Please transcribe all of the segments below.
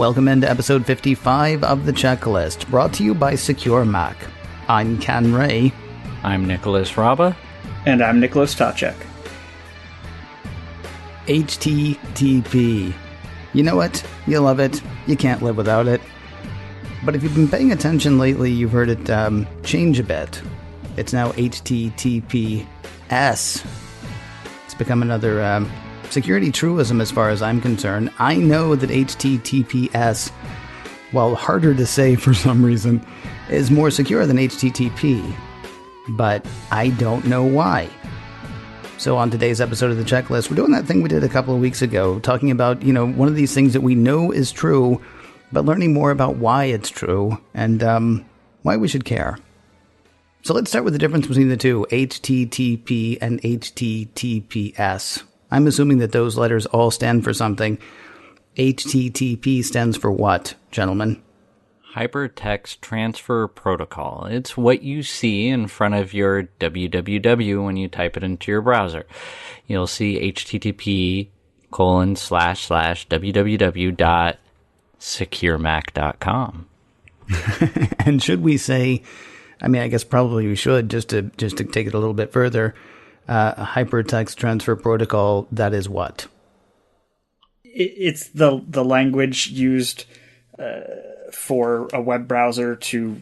Welcome into episode 55 of The Checklist, brought to you by Secure Mac. I'm Ken Ray. I'm Nicholas Raba. And I'm Nicholas Tacek. HTTP. You know it, you love it, you can't live without it. But if you've been paying attention lately, you've heard it change a bit. It's now HTTPS. It's become another security truism as far as I'm concerned. I know that HTTPS, while harder to say for some reason, is more secure than HTTP. But I don't know why. So on today's episode of The Checklist, we're doing that thing we did a couple of weeks ago, talking about, one of these things that we know is true, but learning more about why it's true and why we should care. So let's start with the difference between the two, HTTP and HTTPS. I'm assuming that those letters all stand for something. HTTP stands for what, gentlemen? Hypertext Transfer Protocol. It's what you see in front of your www when you type it into your browser. You'll see http://www.securemac.com. And should we say, I guess probably we should, just to take it a little bit further, a hypertext transfer protocol, that is what? It's the language used for a web browser to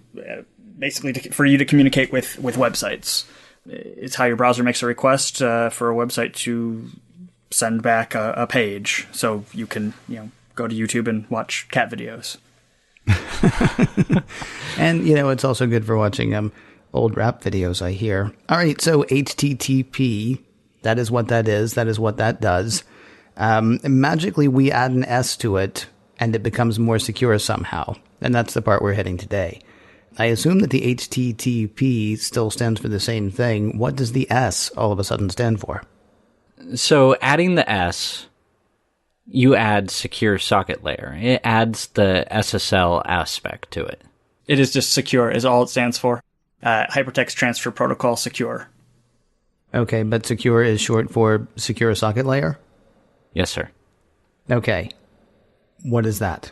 basically for you to communicate with websites. It's how your browser makes a request for a website to send back a page, so you can go to YouTube and watch cat videos. And it's also good for watching old rap videos, I hear. All right, so HTTP, that is what that is. That is what that does. Magically, we add an S to it, and it becomes more secure somehow. And that's the part we're hitting today. I assume that the HTTP still stands for the same thing. What does the S all of a sudden stand for? So adding the S, you add secure socket layer. It adds the SSL aspect to it. It is just secure is all it stands for. Hypertext Transfer Protocol Secure. Okay, but secure is short for secure socket layer? Yes, sir. Okay. What is that?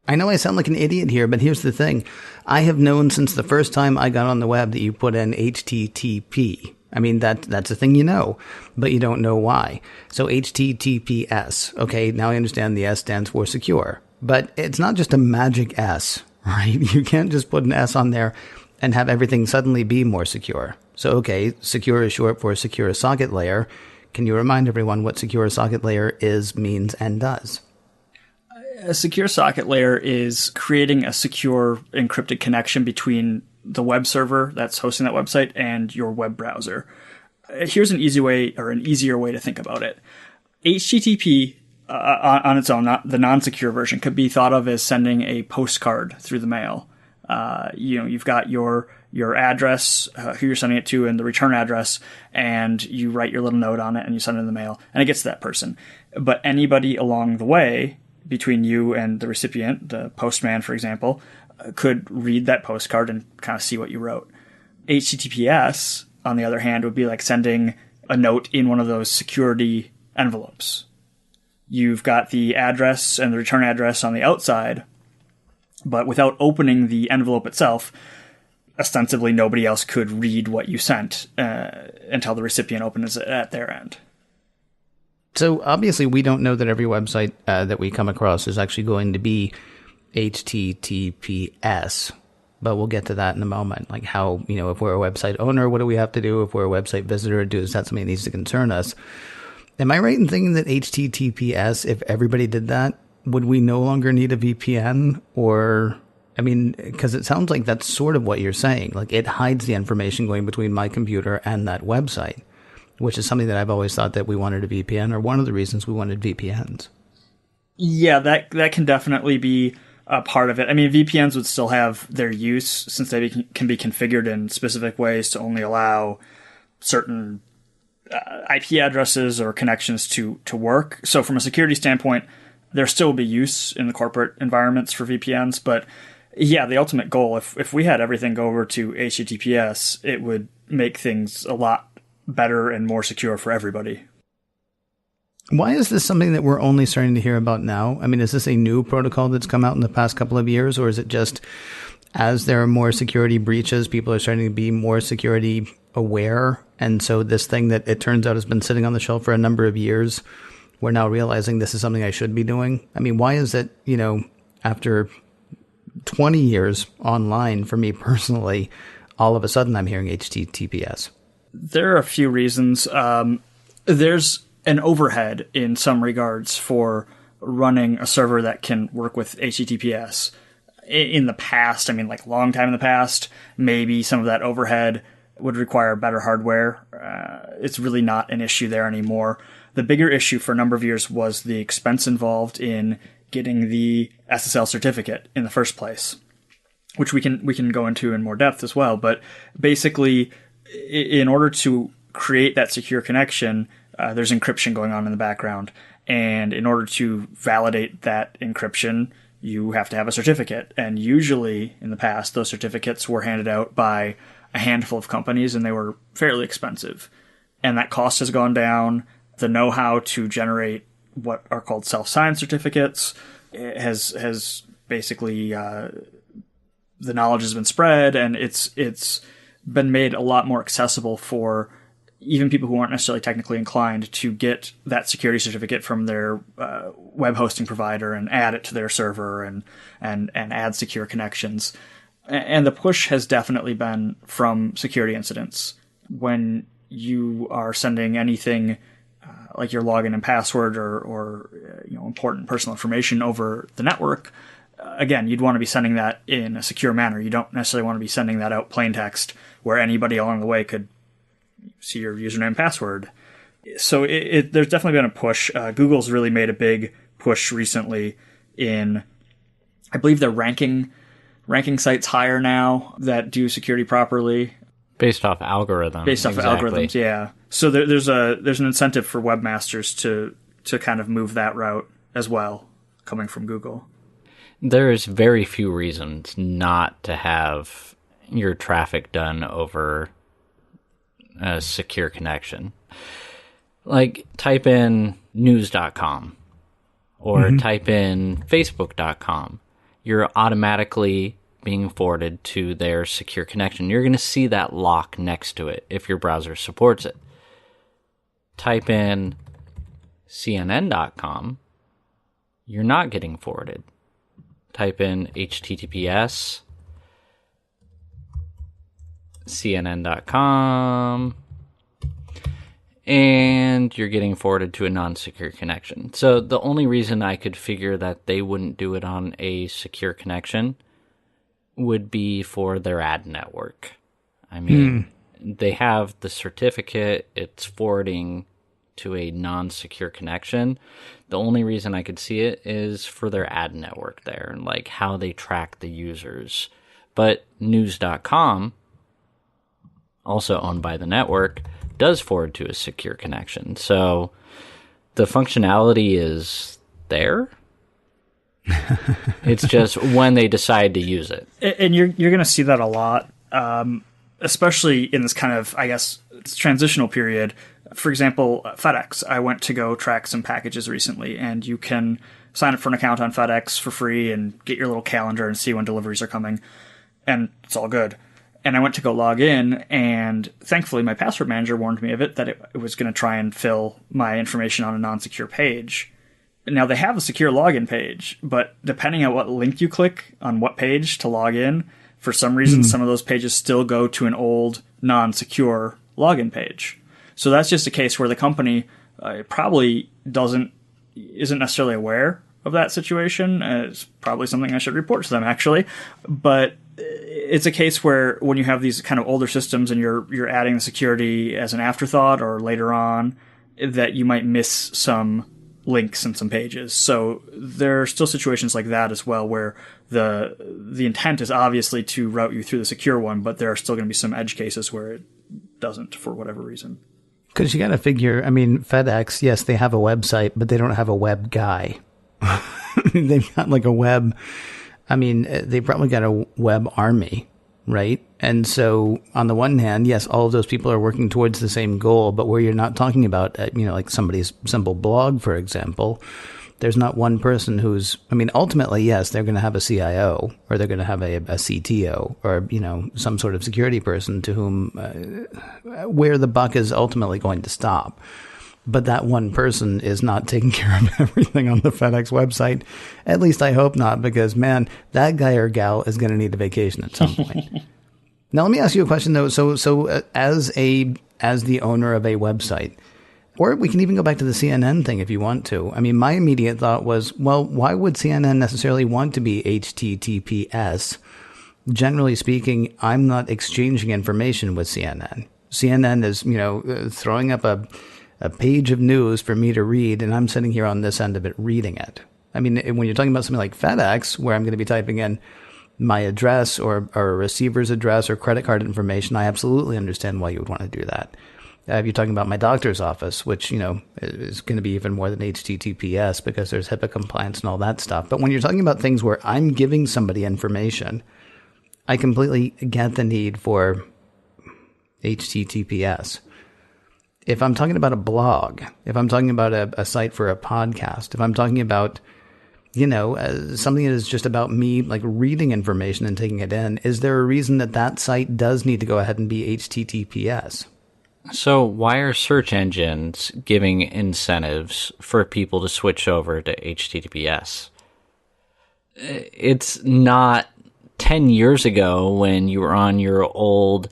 I know I sound like an idiot here, but here's the thing. I have known since the first time I got on the web that you put in HTTP. That's a thing you know, but you don't know why. So HTTPS. Okay, now I understand the S stands for secure. But it's not just a magic S, right? You can't just put an S on there and have everything suddenly be more secure. So, okay, secure is short for secure socket layer. Can you remind everyone what secure socket layer is, means, and does? A secure socket layer is creating a secure encrypted connection between the web server that's hosting that website and your web browser. Here's an easy way, or an easier way to think about it. HTTP on its own, not the non-secure version, could be thought of as sending a postcard through the mail. You've got your address, who you're sending it to, and the return address, and you write your little note on it and you send it in the mail, and it gets to that person. But anybody along the way, between you and the recipient, the postman, for example, could read that postcard and kind of see what you wrote. HTTPS, on the other hand, would be like sending a note in one of those security envelopes. You've got the address and the return address on the outside, but without opening the envelope itself, ostensibly nobody else could read what you sent until the recipient opens it at their end. So obviously we don't know that every website that we come across is actually going to be HTTPS, but we'll get to that in a moment. Like how, if we're a website owner, what do we have to do? If we're a website visitor, is that something that needs to concern us? Am I right in thinking that HTTPS, if everybody did that, would we no longer need a VPN? Or, because it sounds like that's sort of what you're saying. Like it hides the information going between my computer and that website, which is something that I've always thought that we wanted a VPN, or one of the reasons we wanted VPNs. Yeah, that can definitely be a part of it. VPNs would still have their use since they can be configured in specific ways to only allow certain IP addresses or connections to work. So from a security standpoint, there still will be use in the corporate environments for VPNs. But yeah, the ultimate goal, if we had everything go over to HTTPS, it would make things a lot better and more secure for everybody. Why is this something that we're only starting to hear about now? I mean, is this a new protocol that's come out in the past couple of years, or is it just as there are more security breaches, people are starting to be more security aware? And so this thing that it turns out has been sitting on the shelf for a number of years, we're now realizing this is something I should be doing. I mean, why is it, after 20 years online for me personally, all of a sudden I'm hearing HTTPS? There are a few reasons. There's an overhead in some regards for running a server that can work with HTTPS. In the past, like long time in the past, maybe some of that overhead would require better hardware. It's really not an issue there anymore. The bigger issue for a number of years was the expense involved in getting the SSL certificate in the first place, which we can go into in more depth as well. But basically, in order to create that secure connection, there's encryption going on in the background. And in order to validate that encryption, you have to have a certificate. And usually in the past, those certificates were handed out by a handful of companies, and they were fairly expensive. And that cost has gone down. The know-how to generate what are called self-signed certificates has basically, the knowledge has been spread, and it's been made a lot more accessible for even people who aren't necessarily technically inclined to get that security certificate from their web hosting provider and add it to their server and add secure connections. And the push has definitely been from security incidents. When you are sending anything like your login and password or important personal information over the network, again, you'd want to be sending that in a secure manner. You don't necessarily want to be sending that out plain text where anybody along the way could see your username and password. So there's definitely been a push. Google's really made a big push recently in, I believe they're ranking sites higher now that do security properly. Based off algorithms. Exactly. Algorithms, yeah. So there's an incentive for webmasters to kind of move that route as well, coming from Google. There's very few reasons not to have your traffic done over a secure connection. Like, type in news.com or type in facebook.com. You're automatically being forwarded to their secure connection. You're going to see that lock next to it if your browser supports it. Type in cnn.com. You're not getting forwarded. Type in HTTPS, cnn.com, and you're getting forwarded to a non-secure connection. So the only reason I could figure that they wouldn't do it on a secure connection would be for their ad network. I mean, they have the certificate, it's forwarding to a non-secure connection. The only reason I could see it is for their ad network there and like how they track the users. But news.com, also owned by the network, does forward to a secure connection. So the functionality is there. It's just when they decide to use it. And you're going to see that a lot, especially in this kind of, I guess, transitional period. For example, FedEx. I went to go track some packages recently, and you can sign up for an account on FedEx for free and get your little calendar and see when deliveries are coming. And it's all good. And I went to go log in, and thankfully my password manager warned me of it, that it was going to try and fill my information on a non-secure page. Now, they have a secure login page, but depending on what link you click on what page to log in, for some reason, some of those pages still go to an old non-secure login page. So that's just a case where the company probably isn't necessarily aware of that situation. It's probably something I should report to them, actually. But it's a case where when you have these kind of older systems and you're adding the security as an afterthought or later on, that you might miss some links in some pages. So there are still situations like that as well, where the intent is obviously to route you through the secure one, but there are still going to be some edge cases where it doesn't for whatever reason. Because you got to figure, FedEx, yes, they have a website, but they don't have a web guy. They've got like a web, they probably got a web army right? And so on the one hand, yes, all of those people are working towards the same goal, but where you're not talking about, like somebody's simple blog, for example, there's not one person who's, ultimately, yes, they're going to have a CIO or they're going to have a CTO or, some sort of security person to whom, where the buck is ultimately going to stop. But that one person is not taking care of everything on the FedEx website. At least I hope not, because, man, that guy or gal is going to need a vacation at some point. Now, let me ask you a question, though. So as the owner of a website, or we can even go back to the CNN thing if you want to. My immediate thought was, well, why would CNN necessarily want to be HTTPS? Generally speaking, I'm not exchanging information with CNN. CNN is, throwing up a page of news for me to read, and I'm sitting here on this end of it reading it. When you're talking about something like FedEx, where I'm going to be typing in my address or a receiver's address or credit card information, I absolutely understand why you would want to do that. If you're talking about my doctor's office, which, is going to be even more than HTTPS because there's HIPAA compliance and all that stuff. But when you're talking about things where I'm giving somebody information, I completely get the need for HTTPS. If I'm talking about a blog, if I'm talking about a site for a podcast, if I'm talking about, something that is just about me, like reading information and taking it in, is there a reason that site does need to go ahead and be HTTPS? So why are search engines giving incentives for people to switch over to HTTPS? It's not 10 years ago when you were on your old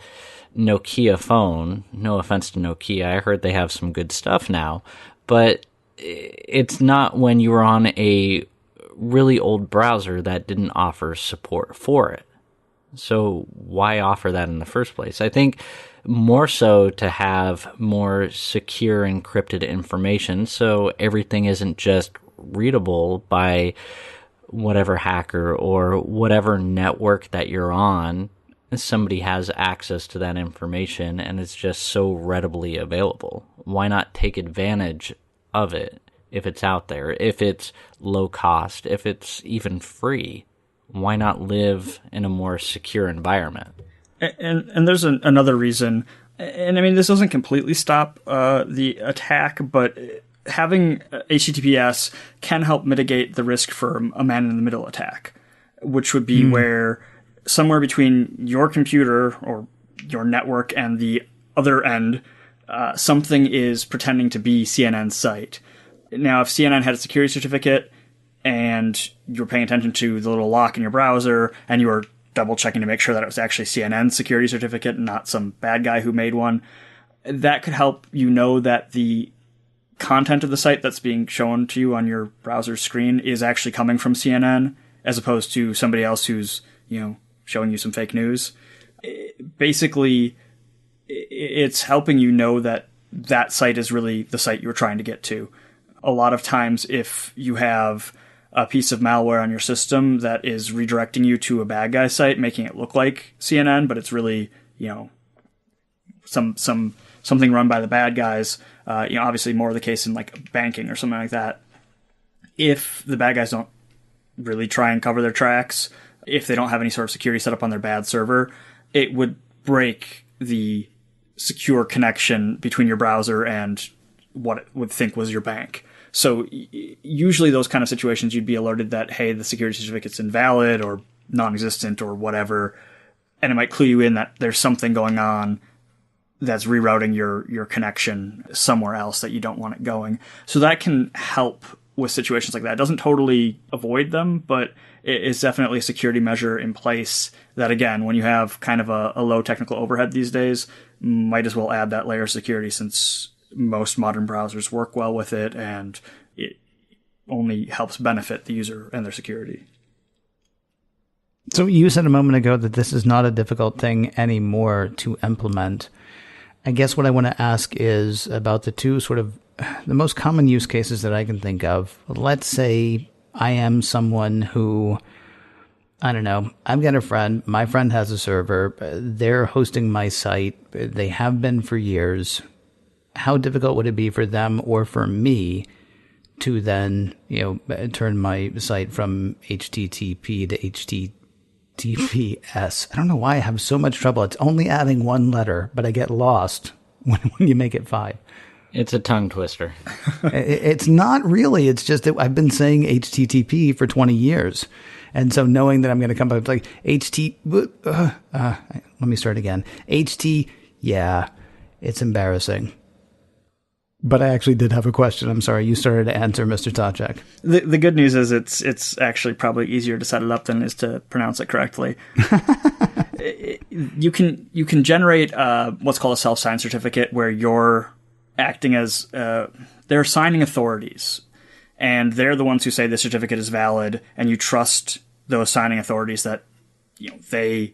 Nokia phone. No offense to Nokia. I heard they have some good stuff now. But it's not when you were on a really old browser that didn't offer support for it. So why offer that in the first place? I think more so to have more secure encrypted information so everything isn't just readable by whatever hacker or whatever network that you're on. Somebody has access to that information and it's just so readily available. Why not take advantage of it if it's out there, if it's low cost, if it's even free? Why not live in a more secure environment? And there's another reason, and this doesn't completely stop the attack, but having HTTPS can help mitigate the risk for a man-in-the-middle attack, which would be where somewhere between your computer or your network and the other end, something is pretending to be CNN's site. Now, if CNN had a security certificate and you're paying attention to the little lock in your browser and you were double checking to make sure that it was actually CNN's security certificate and not some bad guy who made one, that could help you know that the content of the site that's being shown to you on your browser screen is actually coming from CNN as opposed to somebody else who's, showing you some fake news. Basically, it's helping you know that that site is really the site you're trying to get to. A lot of times, if you have a piece of malware on your system that is redirecting you to a bad guy site, making it look like CNN, but it's really, something run by the bad guys. Obviously more of the case in like banking or something like that. If the bad guys don't really try and cover their tracks, if they don't have any sort of security set up on their bad server, it would break the secure connection between your browser and what it would think was your bank. So usually those kind of situations, you'd be alerted that, hey, the security certificate's invalid or non-existent or whatever, and it might clue you in that there's something going on that's rerouting your connection somewhere else that you don't want it going. So that can help with situations like that. It doesn't totally avoid them, but it is definitely a security measure in place that, again, when you have kind of a low technical overhead these days, might as well add that layer of security since most modern browsers work well with it and it only helps benefit the user and their security. So you said a moment ago that this is not a difficult thing anymore to implement. I guess what I want to ask is about the two sort of the most common use cases that I can think of. Let's say I am someone who, I don't know, I've got a friend, my friend has a server, they're hosting my site, they have been for years. How difficult would it be for them or for me to then, turn my site from HTTP to HTTPS. I don't know why I have so much trouble. It's only adding one letter, but I get lost when you make it 5. It's a tongue twister. It's not really. It's just that I've been saying HTTP for 20 years. And so knowing that I'm going to come up with like let me start again. Yeah, it's embarrassing. But I actually did have a question. I'm sorry. You started to answer, Mr. Tacek. The good news is it's actually probably easier to set it up than it is to pronounce it correctly. You can generate what's called a self-signed certificate where you're acting as they're signing authorities, and they're the ones who say the certificate is valid, and you trust those signing authorities that they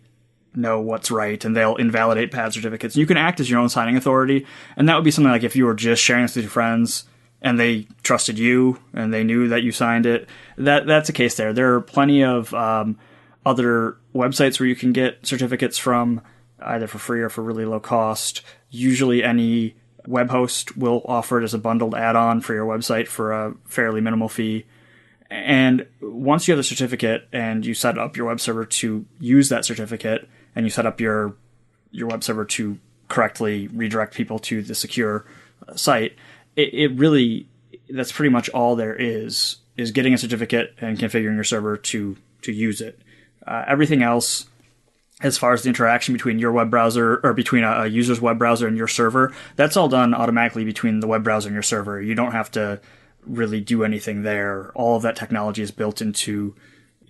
know what's right, and they'll invalidate pad certificates. You can act as your own signing authority, and that would be something like if you were just sharing this with your friends and they trusted you and they knew that you signed it. That's a case there. There are plenty of other websites where you can get certificates from, either for free or for really low cost. Usually any web host will offer it as a bundled add-on for your website for a fairly minimal fee. And once you have the certificate and you set up your web server to use that certificate, and you set up your web server to correctly redirect people to the secure site, it really, that's pretty much all there is getting a certificate and configuring your server to use it. Everything else, as far as the interaction between your web browser or between a user's web browser and your server, that's all done automatically between the web browser and your server. You don't have to really do anything there. All of that technology is built into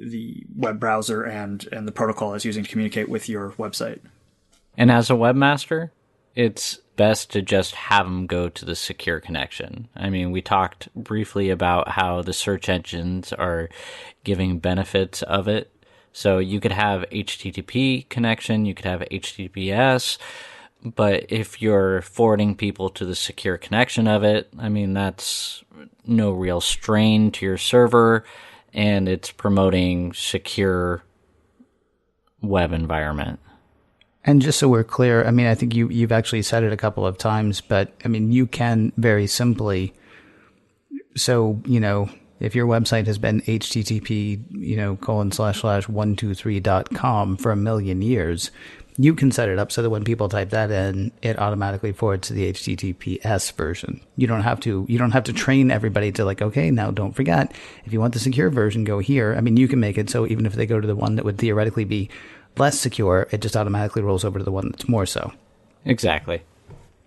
the web browser and the protocol it's using to communicate with your website. And as a webmaster, it's best to just have them go to the secure connection. I mean, we talked briefly about how the search engines are giving benefits of it. So you could have HTTP connection, you could have HTTPS, but if you're forwarding people to the secure connection of it, I mean, that's no real strain to your server, and it's promoting secure web environment. And just so we're clear, I mean, I think you've actually said it a couple of times, but I mean, you can very simply, so, if your website has been http, ://123.com for a million years, you can set it up so that when people type that in, it automatically forwards to the HTTPS version. You don't have to train everybody to okay, now don't forget, if you want the secure version, go here. I mean, you can make it so even if they go to the one that would theoretically be less secure, it just automatically rolls over to the one that's more so. Exactly.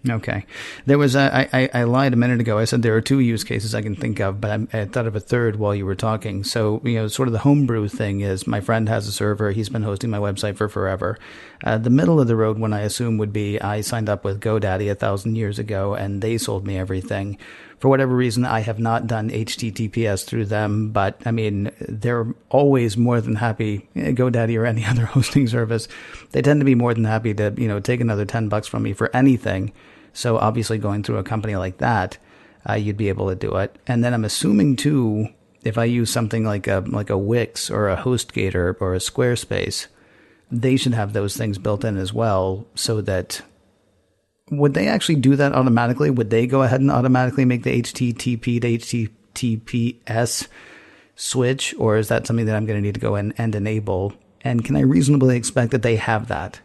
Okay. There was I lied a minute ago. I said there are 2 use cases I can think of, but I thought of a third while you were talking. So, sort of the homebrew thing is my friend has a server. He's been hosting my website for forever. The middle of the road one I assume would be I signed up with GoDaddy 1,000 years ago and they sold me everything. For whatever reason, I have not done HTTPS through them, but I mean, they're always more than happy, GoDaddy or any other hosting service. They tend to be more than happy to, take another $10 from me for anything. So obviously going through a company like that, you'd be able to do it. And then I'm assuming too, if I use something like a Wix or a HostGator or a Squarespace, they should have those things built in as well, so that would they actually do that automatically? Would they go ahead and automatically make the HTTP to HTTPS switch, or is that something that I'm going to need to go in and enable? And can I reasonably expect that they have that?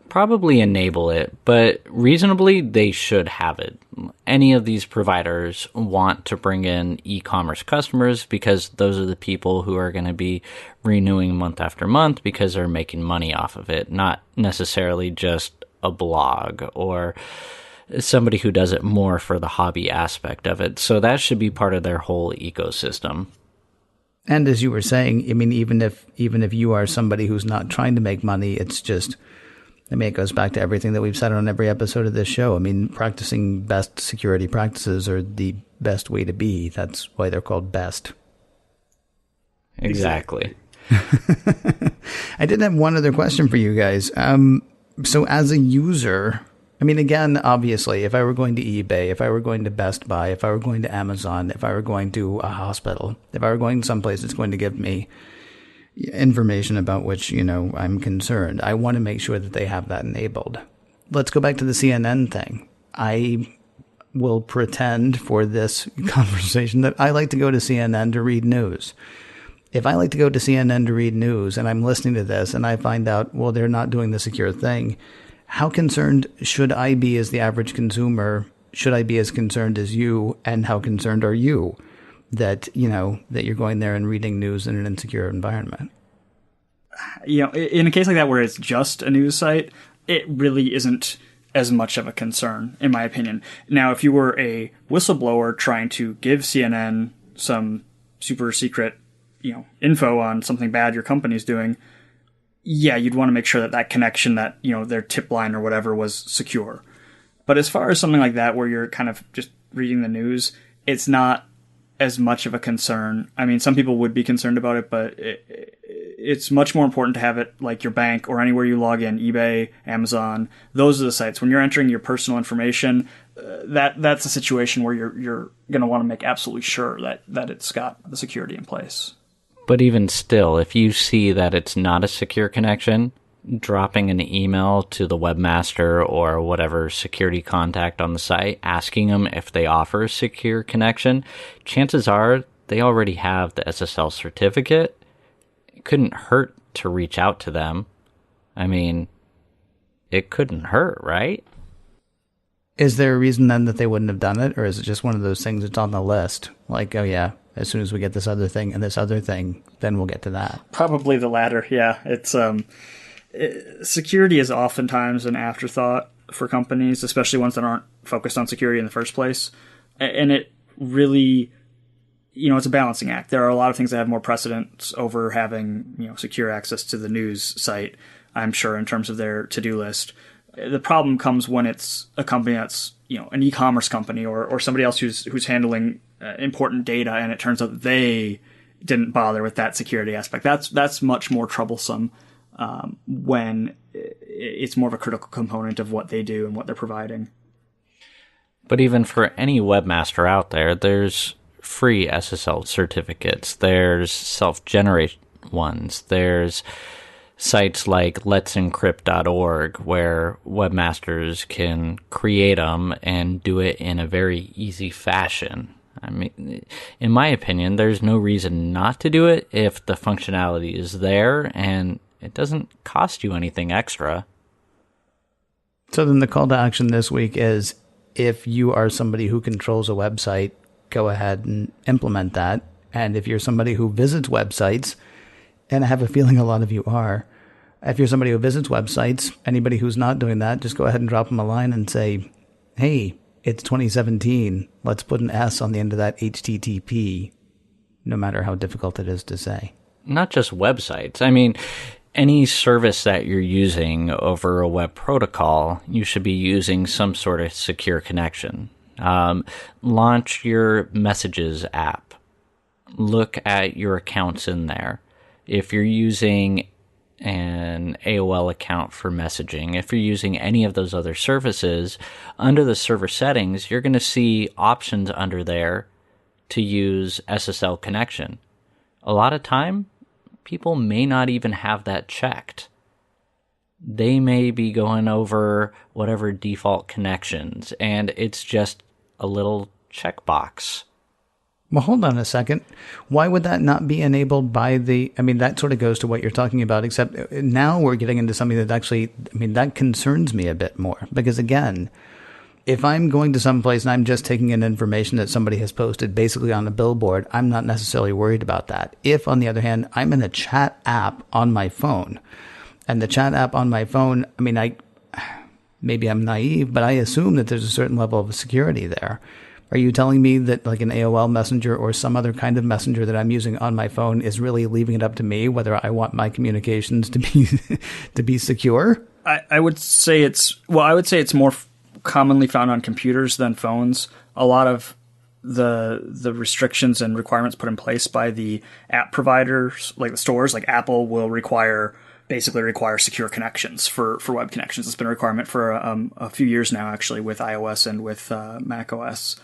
Probably enable it, but reasonably they should have it. Any of these providers want to bring in e-commerce customers because those are the people who are going to be renewing month after month because they're making money off of it, not necessarily just a blog or somebody who does it more for the hobby aspect of it. So that should be part of their whole ecosystem. And as you were saying, I mean, even if you are somebody who's not trying to make money, it's just, I mean, it goes back to everything that we've said on every episode of this show. I mean, practicing best security practices are the best way to be. That's why they're called best. Exactly. I did have one other question for you guys. So as a user, I mean, again, obviously, if I were going to eBay, if I were going to Best Buy, if I were going to Amazon, if I were going to a hospital, if I were going someplace that's going to give me information about which, I'm concerned, I want to make sure that they have that enabled. Let's go back to the CNN thing. I will pretend for this conversation that I like to go to CNN to read news. If I like to go to CNN to read news and I'm listening to this and I find out, well, they're not doing the secure thing, how concerned should I be as the average consumer? Should I be as concerned as you? And how concerned are you that, that you're going there and reading news in an insecure environment? In a case like that where it's just a news site, it really isn't as much of a concern, in my opinion. Now, if you were a whistleblower trying to give CNN some super secret, info on something bad your company's doing, yeah, you'd want to make sure that connection, that, their tip line or whatever was secure. But as far as something like that where you're kind of just reading the news, it's not as much of a concern. I mean, some people would be concerned about it, but it's much more important to have it like your bank or anywhere you log in, eBay, Amazon. Those are the sites. When you're entering your personal information, that's a situation where you're going to want to make absolutely sure that it's got the security in place. But even still, if you see that it's not a secure connection, dropping an email to the webmaster or whatever security contact on the site, asking them if they offer a secure connection, chances are they already have the SSL certificate. It couldn't hurt to reach out to them. I mean, it couldn't hurt, right? Is there a reason then that they wouldn't have done it? Or is it just one of those things that's on the list? Like, oh yeah, as soon as we get this other thing and this other thing, then we'll get to that. Probably the latter, yeah. It's security is oftentimes an afterthought for companies, especially ones that aren't focused on security in the first place. And it really, it's a balancing act. There are a lot of things that have more precedence over having, secure access to the news site, I'm sure, in terms of their to-do list. The problem comes when it's a company that's, an e-commerce company or somebody else who's handling important data, and it turns out that they didn't bother with that security aspect. That's much more troublesome when it's more of a critical component of what they do and what they're providing. But even for any webmaster out there, there's free SSL certificates. There's self-generated ones. There's sites like let'sencrypt.org where webmasters can create them and do it in a very easy fashion. I mean, in my opinion, there's no reason not to do it if the functionality is there and it doesn't cost you anything extra. So then the call to action this week is, if you are somebody who controls a website, go ahead and implement that. And if you're somebody who visits websites, and I have a feeling a lot of you are, if you're somebody who visits websites, anybody who's not doing that, just go ahead and drop them a line and say, hey, it's 2017. Let's put an S on the end of that HTTP, no matter how difficult it is to say. Not just websites. I mean, any service that you're using over a web protocol, you should be using some sort of secure connection. Launch your Messages app. Look at your accounts in there. If you're using an AOL account for messaging, if you're using any of those other services, under the server settings, you're going to see options under there to use SSL connection. A lot of time, people may not even have that checked. They may be going over whatever default connections, and it's just a little checkbox. Well, hold on a second. Why would that not be enabled by that sort of goes to what you're talking about, except now we're getting into something that actually, that concerns me a bit more. Because again, if I'm going to some place and I'm just taking in information that somebody has posted basically on a billboard, I'm not necessarily worried about that. If, on the other hand, I'm in a chat app on my phone, and the chat app on my phone, maybe I'm naive, but I assume that there's a certain level of security there. Are you telling me that like an AOL messenger or some other kind of messenger that I'm using on my phone is really leaving it up to me whether I want my communications to be to be secure? I would say it's more commonly found on computers than phones. A lot of the restrictions and requirements put in place by the app providers, like the stores, like Apple, will basically require secure connections for web connections. It's been a requirement for a few years now, actually, with iOS and with Mac OS.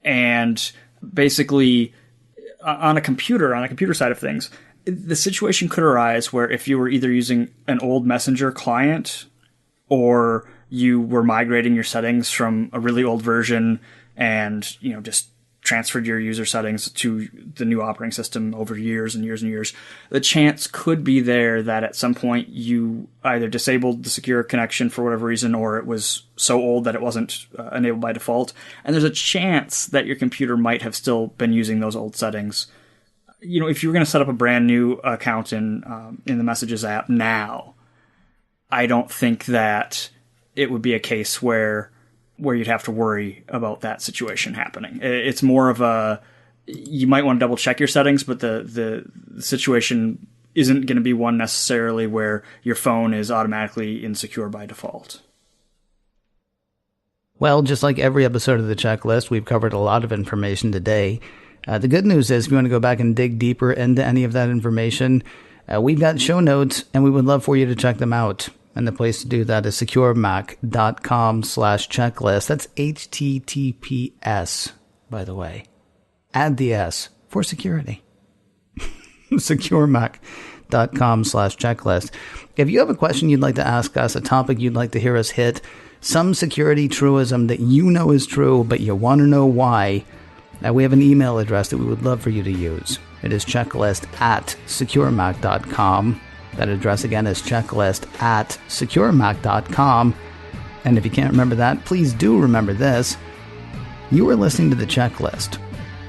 And basically, on a computer side of things, the situation could arise where if you were either using an old Messenger client or you were migrating your settings from a really old version and, just transferred your user settings to the new operating system over years and years and years, the chance could be there that at some point you either disabled the secure connection for whatever reason, or it was so old that it wasn't enabled by default. And there's a chance that your computer might have still been using those old settings. If you were going to set up a brand new account in the Messages app now, I don't think that it would be a case where you'd have to worry about that situation happening. It's more of you might want to double check your settings, but the situation isn't going to be one necessarily where your phone is automatically insecure by default. Well, just like every episode of the checklist, we've covered a lot of information today. The good news is if you want to go back and dig deeper into any of that information, we've got show notes and we would love for you to check them out. And the place to do that is securemac.com/checklist. That's HTTPS, by the way. Add the S for security. securemac.com/checklist. If you have a question you'd like to ask us, a topic you'd like to hear us hit, some security truism that you know is true, but you want to know why, we have an email address that we would love for you to use. It is checklist@securemac.com. That address again is checklist@securemac.com. And if you can't remember that, please do remember this. You are listening to The Checklist,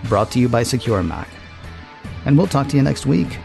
brought to you by Secure Mac. And we'll talk to you next week.